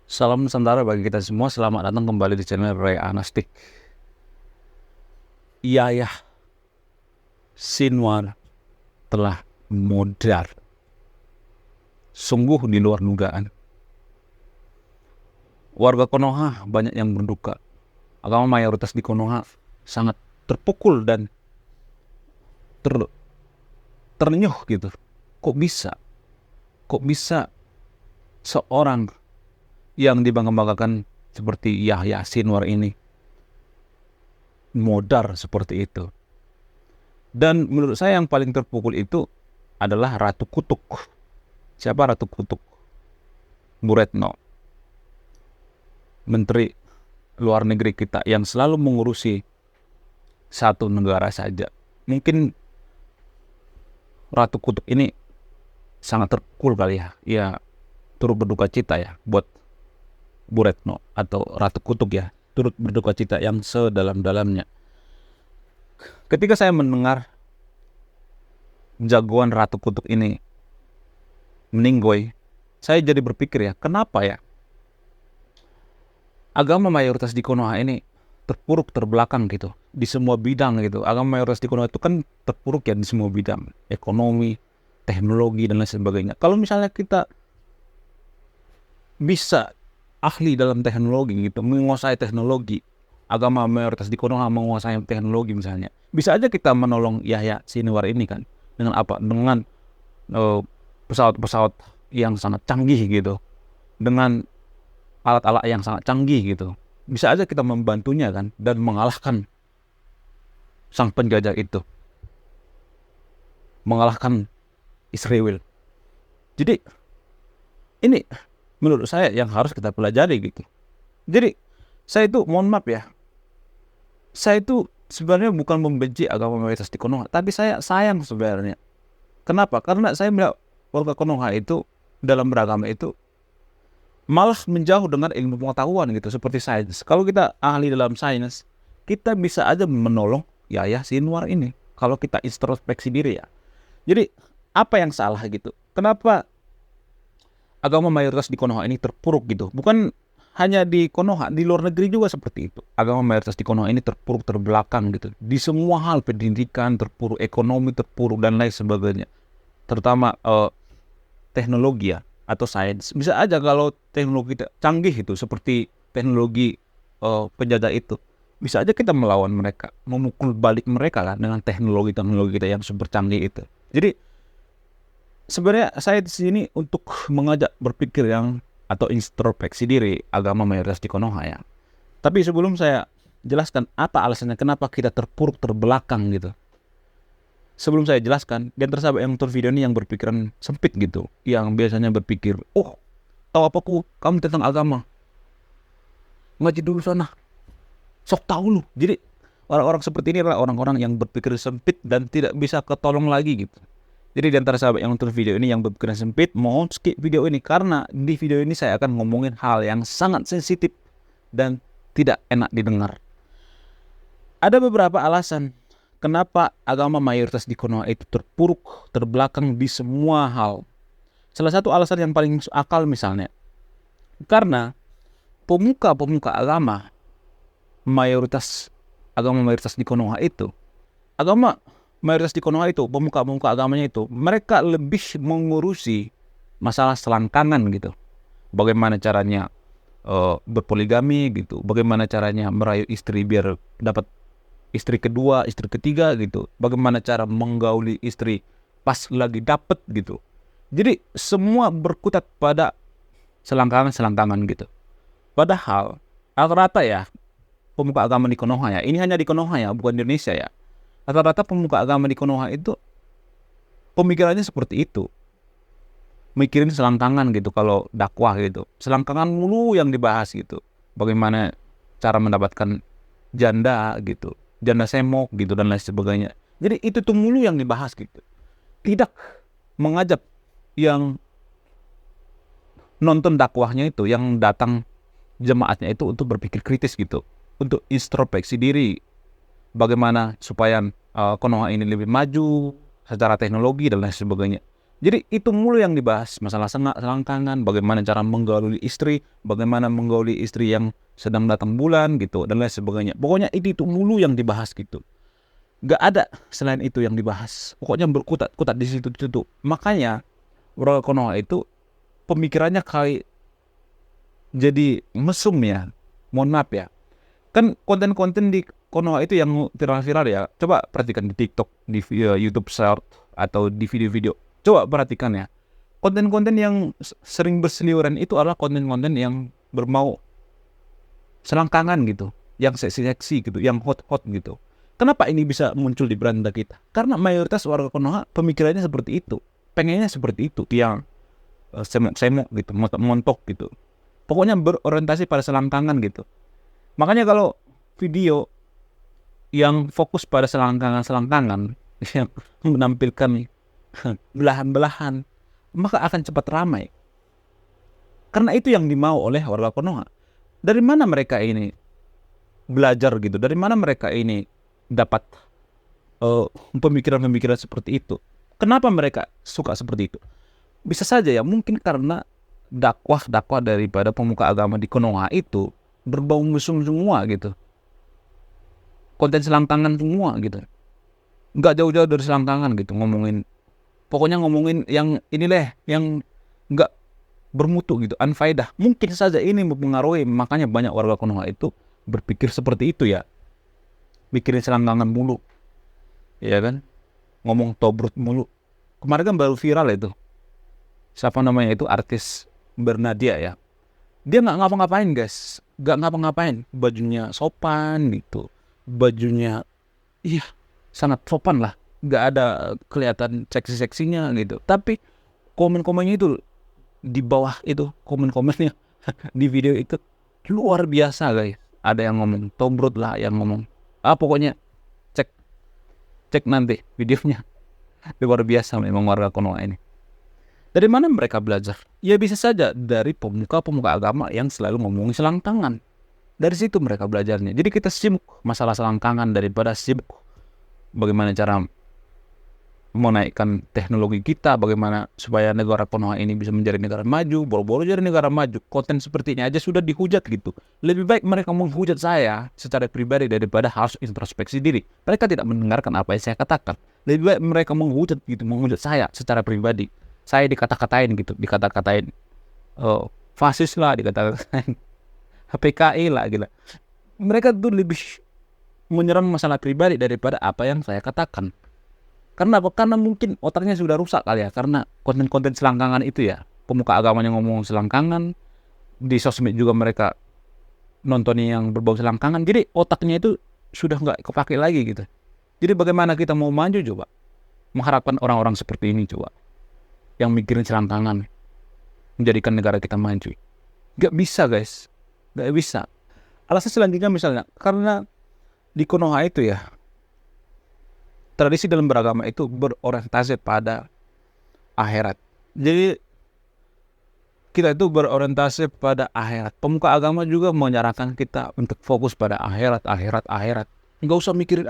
Salam Nusantara bagi kita semua. Selamat datang kembali di channel Ray Anastik. Yahya Sinwar telah modar. Sungguh di luar dugaan. Warga Konoha banyak yang berduka. Agama mayoritas di Konoha sangat terpukul dan ternyuh gitu. Kok bisa? Kok bisa seorang yang dibangga-banggakan seperti Yahya Sinwar ini modar seperti itu? Dan menurut saya yang paling terpukul itu adalah Ratu Kutuk. Siapa Ratu Kutuk? Bu Retno, Menteri Luar Negeri kita yang selalu mengurusi satu negara saja. Mungkin Ratu Kutuk ini sangat terpukul kali ya. Ya turut berduka cita ya buat Bu Retno atau Ratu Kutuk ya. Turut berduka cita yang sedalam-dalamnya. Ketika saya mendengar jagoan Ratu Kutuk ini meninggoy, saya jadi berpikir ya, kenapa ya agama mayoritas di Konoha ini terpuruk terbelakang gitu di semua bidang gitu. Agama mayoritas di Konoha itu kan terpuruk ya di semua bidang, ekonomi, teknologi dan lain sebagainya. Kalau misalnya kita bisa ahli dalam teknologi gitu, menguasai teknologi, agama mayoritas di Konoha menguasai teknologi misalnya, bisa aja kita menolong Yahya Sinwar ini kan dengan apa? Dengan pesawat-pesawat yang sangat canggih gitu, dengan alat-alat yang sangat canggih gitu. Bisa aja kita membantunya kan dan mengalahkan sang penjajah itu, mengalahkan Israel. Jadi ini menurut saya yang harus kita pelajari gitu. Jadi saya itu mohon maaf ya, saya itu sebenarnya bukan membenci agama mayoritas di Konoha, tapi saya sayang sebenarnya. Kenapa? Karena saya melihat warga Konoha itu dalam beragama itu malah menjauh dengan ilmu pengetahuan gitu, seperti sains. Kalau kita ahli dalam sains, kita bisa aja menolong Yahya Sinwar ini kalau kita introspeksi diri ya. Jadi apa yang salah gitu? Kenapa agama mayoritas di Konoha ini terpuruk gitu? Bukan hanya di Konoha, di luar negeri juga seperti itu. Agama mayoritas di Konoha ini terpuruk terbelakang gitu. Di semua hal, pendidikan terpuruk, ekonomi terpuruk dan lain sebagainya. Terutama teknologi ya atau sains. Bisa aja kalau teknologi canggih itu seperti teknologi penjajah itu, bisa aja kita melawan mereka, memukul balik mereka kan dengan teknologi-teknologi kita yang super canggih itu. Jadi sebenarnya saya di sini untuk mengajak berpikir yang atau introspeksi diri agama mayoritas di Konoha ya. Tapi sebelum saya jelaskan apa alasannya kenapa kita terpuruk terbelakang gitu, sebelum saya jelaskan, di antara sahabat yang nonton video ini yang berpikiran sempit gitu, yang biasanya berpikir, oh tahu apa kamu tentang agama, ngaji dulu sana, sok tahu lu. Jadi orang-orang seperti ini adalah orang-orang yang berpikir sempit dan tidak bisa ketolong lagi gitu. Jadi di antara sahabat yang nonton video ini yang berpikiran sempit, mohon skip video ini karena di video ini saya akan ngomongin hal yang sangat sensitif dan tidak enak didengar. Ada beberapa alasan kenapa agama mayoritas di Konoha itu terpuruk, terbelakang di semua hal. Salah satu alasan yang paling masuk akal misalnya, karena pemuka-pemuka agama mayoritas di Konoha itu, agama mayoritas di Konoha itu, pemuka-pemuka agamanya itu, mereka lebih mengurusi masalah selangkangan gitu. Bagaimana caranya berpoligami gitu, bagaimana caranya merayu istri biar dapat istri kedua, istri ketiga gitu. Bagaimana cara menggauli istri pas lagi dapet gitu. Jadi semua berkutat pada selangkangan-selangkangan gitu. Padahal rata-rata ya pemuka agama di Konoha ya, ini hanya di Konoha ya, bukan di Indonesia ya. Rata-rata pemuka agama di Konoha itu pemikirannya seperti itu. Mikirin selangkangan gitu kalau dakwah gitu. Selangkangan mulu yang dibahas gitu. Bagaimana cara mendapatkan janda gitu, janda semok gitu dan lain sebagainya. Jadi itu tuh mulu yang dibahas gitu. Tidak mengajak yang nonton dakwahnya itu, yang datang jemaatnya itu untuk berpikir kritis gitu, untuk introspeksi diri. Bagaimana supaya Konoha ini lebih maju secara teknologi dan lain sebagainya. Jadi itu mulu yang dibahas, masalah selangkangan, bagaimana cara menggauli istri, bagaimana menggauli istri yang sedang datang bulan gitu, dan lain sebagainya. Pokoknya itu mulu yang dibahas gitu. Gak ada selain itu yang dibahas. Pokoknya berkutat-kutat di situ. Makanya warga Konoha itu pemikirannya kayak jadi mesum ya. Mohon maaf ya. Kan konten-konten di Konoha itu yang viral-viral ya. Coba perhatikan di TikTok, di YouTube Short, atau di video-video. Coba perhatikan ya. Konten-konten yang sering berseliweran itu adalah konten-konten yang bermau selangkangan gitu. Yang seksi-seksi gitu, yang hot-hot gitu. Kenapa ini bisa muncul di beranda kita? Karena mayoritas warga Konoha pemikirannya seperti itu. Pengennya seperti itu. Yang semok-semok gitu, montok gitu. Pokoknya berorientasi pada selangkangan gitu. Makanya kalau video yang fokus pada selangkangan-selangkangan yang menampilkan belahan-belahan, maka akan cepat ramai. Karena itu yang dimau oleh warga Konoha. Dari mana mereka ini belajar gitu? Dari mana mereka ini dapat pemikiran-pemikiran seperti itu? Kenapa mereka suka seperti itu? Bisa saja ya, mungkin karena dakwah daripada pemuka agama di Konoha itu berbau mesum semua gitu. Konten selangkangan semua gitu. Nggak jauh-jauh dari selangkangan gitu, pokoknya ngomongin yang inilah yang nggak bermutu gitu, unfaedah. Mungkin saja ini mempengaruhi, makanya banyak warga Konoha itu berpikir seperti itu ya. Mikirin selangkangan mulu, ya kan? Ngomong tobrut mulu. Kemarin kan baru viral itu. Siapa namanya itu, artis Bernadia ya. Dia nggak ngapa-ngapain guys, nggak ngapa-ngapain. Bajunya sopan gitu, bajunya iya sangat sopan lah, nggak ada kelihatan seksi-seksinya gitu. Tapi komen-komennya itu di bawah itu, komen-komennya di video itu luar biasa guys. Ada yang ngomong tombrut lah, yang ngomong pokoknya cek nanti videonya. Luar biasa memang warga Konoha ini. Dari mana mereka belajar? Ya bisa saja dari pemuka-pemuka agama yang selalu ngomongin selangkangan. Dari situ mereka belajarnya. Jadi kita sibuk masalah selangkangan daripada sibuk bagaimana cara menaikkan teknologi kita, bagaimana supaya negara Konoha ini bisa menjadi negara maju, boro-boro jadi negara maju. Konten seperti ini aja sudah dihujat gitu. Lebih baik mereka menghujat saya secara pribadi daripada harus introspeksi diri. Mereka tidak mendengarkan apa yang saya katakan. Lebih baik mereka menghujat saya secara pribadi. Saya dikata-katain gitu, fasis lah, dikata-katain HPKI lah gitu. Mereka tuh lebih menyerang masalah pribadi daripada apa yang saya katakan. Karena apa? Karena mungkin otaknya sudah rusak kali ya, karena konten-konten selangkangan itu ya. Pemuka agamanya ngomong selangkangan, di sosmed juga mereka nontonnya yang berbau selangkangan. Jadi otaknya itu sudah nggak kepake lagi gitu. Jadi bagaimana kita mau maju coba? Mengharapkan orang-orang seperti ini coba, yang mikirin selangkangan, menjadikan negara kita maju. Gak bisa guys, gak bisa. Alasan selanjutnya misalnya, karena di Konoha itu ya, tradisi dalam beragama itu berorientasi pada akhirat. Jadi kita itu berorientasi pada akhirat. Pemuka agama juga menyarankan kita untuk fokus pada akhirat. Nggak usah mikirin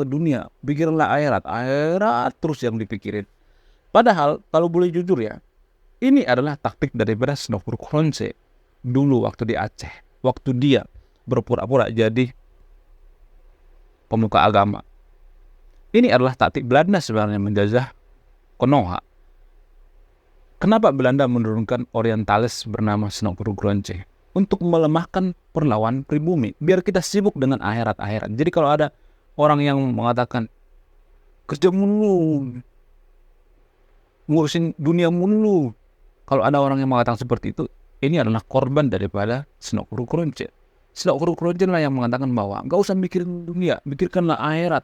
dunia, pikirinlah akhirat terus yang dipikirin. Padahal kalau boleh jujur ya, ini adalah taktik daripada Snowfur Kronse dulu waktu di Aceh, waktu dia berpura-pura jadi pemuka agama. Ini adalah taktik Belanda sebenarnya menjajah Konoha. Kenapa Belanda menurunkan orientalis bernama Snowfur Kronse? Untuk melemahkan perlawanan pribumi, biar kita sibuk dengan akhirat. Jadi kalau ada orang yang mengatakan kerja mulu, ngurusin dunia mulu, kalau ada orang yang mengatakan seperti itu, ini adalah korban daripada Snowfur Kronse. Snowfur Kronse lah yang mengatakan bahwa gak usah mikirin dunia, pikirkanlah akhirat.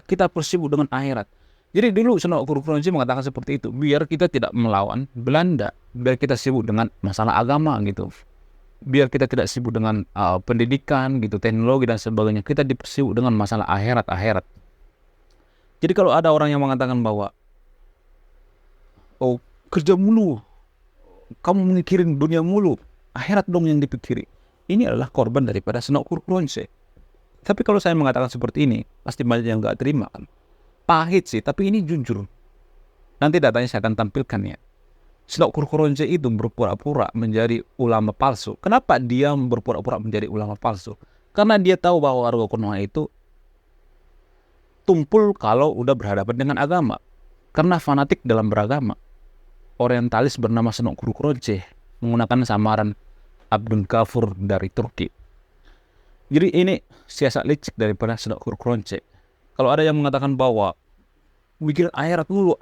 Kita bersibuk dengan akhirat. Jadi dulu Snowfur Kronse mengatakan seperti itu, biar kita tidak melawan Belanda, biar kita sibuk dengan masalah agama gitu, biar kita tidak sibuk dengan pendidikan gitu, teknologi dan sebagainya. Kita dipersibuk dengan masalah akhirat. Jadi kalau ada orang yang mengatakan bahwa kerja mulu, kamu mikirin dunia mulu, akhirat dong yang dipikiri, ini adalah korban daripada Snowfur Kronse. Tapi kalau saya mengatakan seperti ini, pasti banyak yang gak terima kan. Pahit sih, tapi ini jujur. Nanti datanya saya akan tampilkan ya. Senok Kurkuronce itu berpura-pura menjadi ulama palsu. Kenapa dia berpura-pura menjadi ulama palsu? Karena dia tahu bahwa warga Konoha itu tumpul kalau udah berhadapan dengan agama. Karena fanatik dalam beragama. Orientalis bernama Senok Kurkuronce menggunakan samaran Abdul Ghafur dari Turki. Jadi ini siasat licik daripada Senok Kurkuronce. Kalau ada yang mengatakan bahwa mikirin akhirat mulu,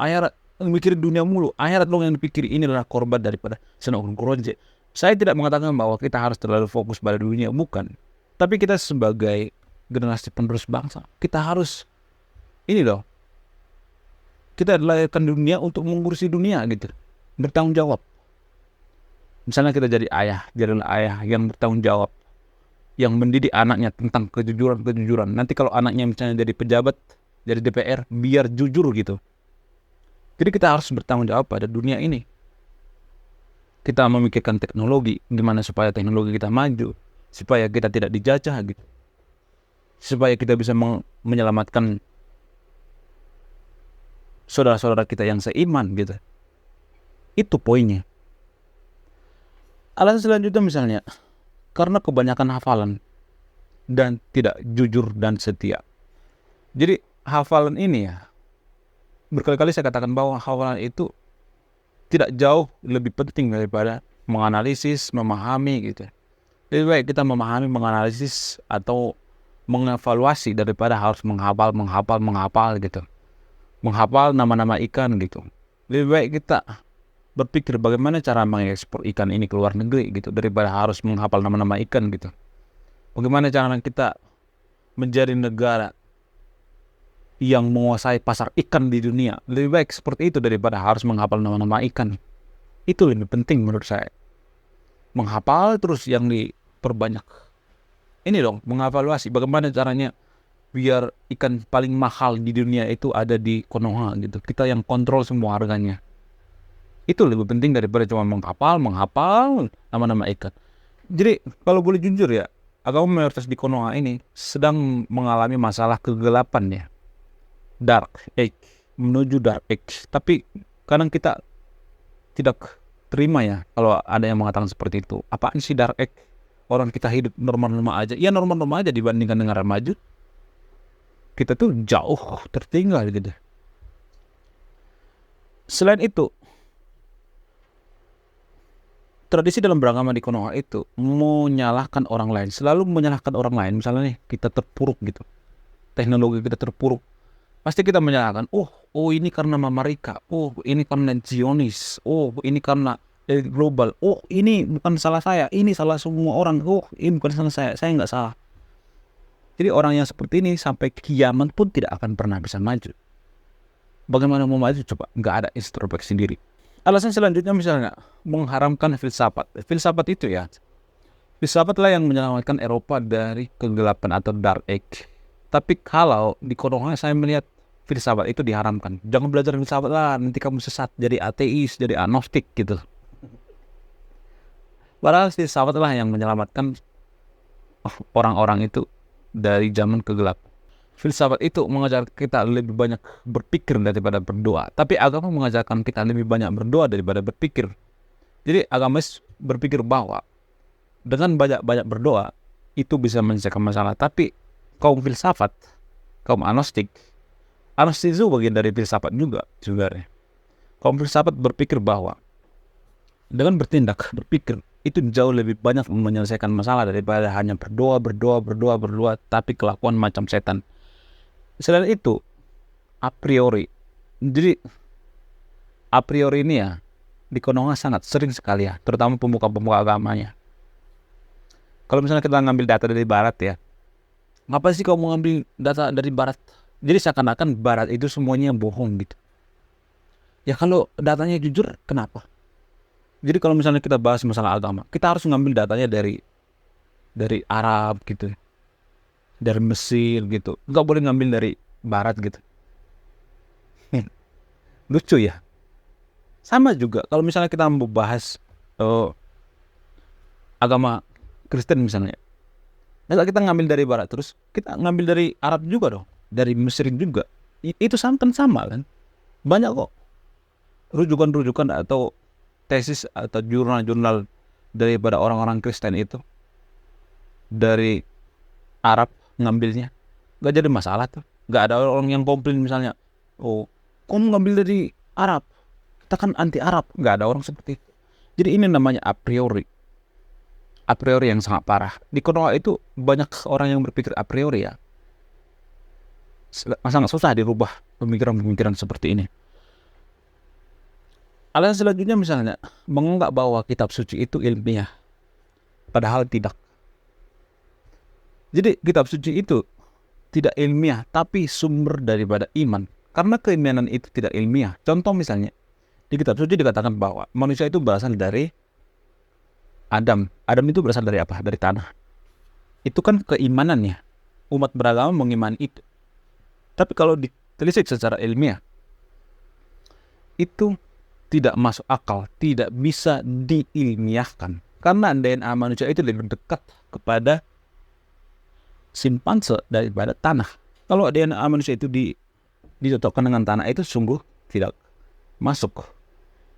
mikirin dunia mulu, akhirat lo yang dipikir, ini adalah korban daripada Senok Kurkuronce. Saya tidak mengatakan bahwa kita harus terlalu fokus pada dunia, bukan. Tapi kita sebagai generasi penerus bangsa, kita harus ini loh. Kita dilahirkan dunia untuk mengurusi dunia gitu. Bertanggung jawab. Misalnya kita jadi ayah, jadilah ayah yang bertanggung jawab, yang mendidik anaknya tentang kejujuran. Nanti kalau anaknya misalnya jadi pejabat, jadi DPR, biar jujur gitu. Jadi kita harus bertanggung jawab pada dunia ini. Kita memikirkan teknologi, gimana supaya teknologi kita maju, supaya kita tidak dijajah gitu, supaya kita bisa menyelamatkan saudara-saudara kita yang seiman gitu. Itu poinnya. Alasan selanjutnya misalnya, karena kebanyakan hafalan dan tidak jujur dan setia. Jadi hafalan ini ya, berkali-kali saya katakan bahwa hafalan itu tidak jauh lebih penting daripada menganalisis, memahami gitu. Lebih baik kita memahami, menganalisis atau mengevaluasi daripada harus menghafal gitu. Menghafal nama-nama ikan gitu. Lebih baik kita berpikir bagaimana cara mengekspor ikan ini ke luar negeri gitu, daripada harus menghafal nama-nama ikan gitu. Bagaimana cara kita menjadi negara yang menguasai pasar ikan di dunia. Lebih baik seperti itu daripada harus menghafal nama-nama ikan. Itu lebih penting menurut saya. Menghafal terus yang diperbanyak. Ini dong, mengevaluasi bagaimana caranya biar ikan paling mahal di dunia itu ada di Konoha gitu. Kita yang kontrol semua harganya. Itu lebih penting daripada cuma menghafal nama-nama ikan. Jadi kalau boleh jujur ya, agama mayoritas di Konoha ini sedang mengalami masalah kegelapan ya. Dark Age, menuju Dark Age. Tapi kadang kita tidak terima ya kalau ada yang mengatakan seperti itu. Apaan sih Dark Age? Orang kita hidup normal-normal aja. Ya normal-normal aja dibandingkan negara maju. Kita tuh jauh tertinggal gitu. Selain itu, tradisi dalam beragama di Konoha itu menyalahkan orang lain. Selalu menyalahkan orang lain. Misalnya nih, kita terpuruk gitu. Teknologi kita terpuruk. Pasti kita menyalahkan, oh ini karena Mama Rika, oh ini karena Zionis, oh ini karena global, oh ini bukan salah saya, ini salah semua orang, oh ini bukan salah saya nggak salah. Jadi orang yang seperti ini sampai kiamat pun tidak akan pernah bisa maju. Bagaimana mau maju coba? Nggak ada introspeksi diri. Alasan selanjutnya misalnya mengharamkan filsafat. Filsafat itu ya, filsafatlah yang menyelamatkan Eropa dari kegelapan atau Dark Age. Tapi kalau di Konoha saya melihat filsafat itu diharamkan. Jangan belajar filsafat lah, nanti kamu sesat, jadi ateis, jadi agnostik gitu. Padahal filsafatlah yang menyelamatkan orang-orang itu dari zaman kegelapan. Filsafat itu mengajar kita lebih banyak berpikir daripada berdoa. Tapi agama mengajarkan kita lebih banyak berdoa daripada berpikir. Jadi agamis berpikir bahwa dengan banyak-banyak berdoa itu bisa menyelesaikan masalah. Tapi kaum filsafat, kaum agnostik itu bagian dari filsafat juga sebenarnya. Kaum filsafat berpikir bahwa dengan berpikir itu jauh lebih banyak menyelesaikan masalah daripada hanya berdoa, tapi kelakuan macam setan. Selain itu, a priori ini ya di Konoha sangat sering sekali ya, terutama pemuka-pemuka agamanya. Kalau misalnya kita ngambil data dari Barat ya, ngapa sih kau mau ngambil data dari Barat? Jadi seakan-akan Barat itu semuanya bohong gitu. Ya kalau datanya jujur, kenapa? Jadi kalau misalnya kita bahas masalah agama, kita harus ngambil datanya dari Arab gitu, dari Mesir gitu. Nggak boleh ngambil dari Barat gitu. Lucu ya. Sama juga kalau misalnya kita mau bahas agama Kristen misalnya. Nah, kita ngambil dari Barat terus kita ngambil dari Arab juga dong, dari Mesir juga. Itu sama kan, banyak kok. rujukan-rujukan atau tesis atau jurnal-jurnal daripada orang-orang Kristen itu dari Arab ngambilnya, nggak jadi masalah tuh. Nggak ada orang yang komplain misalnya, oh kamu ngambil dari Arab, kita kan anti Arab. Nggak ada orang seperti itu. Jadi ini namanya a priori yang sangat parah. Di Konoha itu banyak orang yang berpikir a priori ya. Sangat susah dirubah pemikiran-pemikiran seperti ini. Alasan selanjutnya misalnya menganggap bahwa kitab suci itu ilmiah, padahal tidak. Jadi kitab suci itu tidak ilmiah, tapi sumber daripada iman. Karena keimanan itu tidak ilmiah. Contoh misalnya, di kitab suci dikatakan bahwa manusia itu berasal dari Adam. Adam itu berasal dari apa? Dari tanah. Itu kan keimanannya. Umat beragama mengimani itu. Tapi kalau ditelisik secara ilmiah, itu tidak masuk akal, tidak bisa diilmiahkan. Karena DNA manusia itu lebih dekat kepada simpanse daripada tanah. Kalau DNA manusia itu dicocokkan dengan tanah, itu sungguh tidak masuk.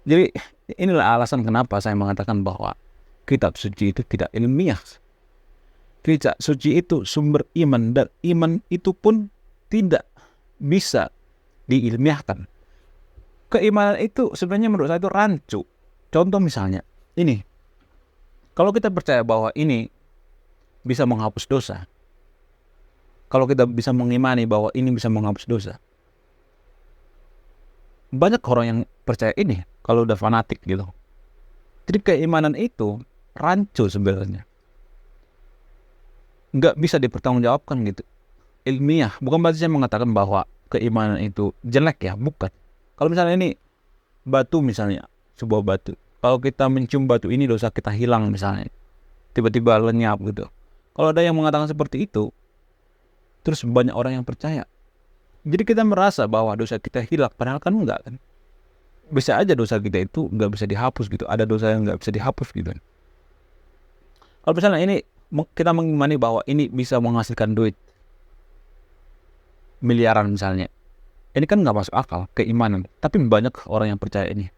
Jadi inilah alasan kenapa saya mengatakan bahwa kitab suci itu tidak ilmiah. Kitab suci itu sumber iman, dan iman itu pun tidak bisa diilmiahkan. Keimanan itu sebenarnya menurut saya itu rancu. Contoh misalnya ini, kalau kita percaya bahwa ini bisa menghapus dosa, kalau kita bisa mengimani bahwa ini bisa menghapus dosa, banyak orang yang percaya ini kalau udah fanatik gitu. Jadi keimanan itu rancu sebenarnya, nggak bisa dipertanggungjawabkan gitu, ilmiah. Bukan berarti saya mengatakan bahwa keimanan itu jelek ya, bukan. Kalau misalnya ini batu misalnya, sebuah batu, kalau kita mencium batu ini dosa kita hilang misalnya, tiba-tiba lenyap gitu. Kalau ada yang mengatakan seperti itu, terus banyak orang yang percaya, jadi kita merasa bahwa dosa kita hilang, padahal kan enggak kan. Bisa aja dosa kita itu nggak bisa dihapus gitu. Ada dosa yang nggak bisa dihapus gitu. Kalau misalnya ini kita mengimani bahwa ini bisa menghasilkan duit miliaran misalnya, ini kan nggak masuk akal keimanan. Tapi banyak orang yang percaya ini.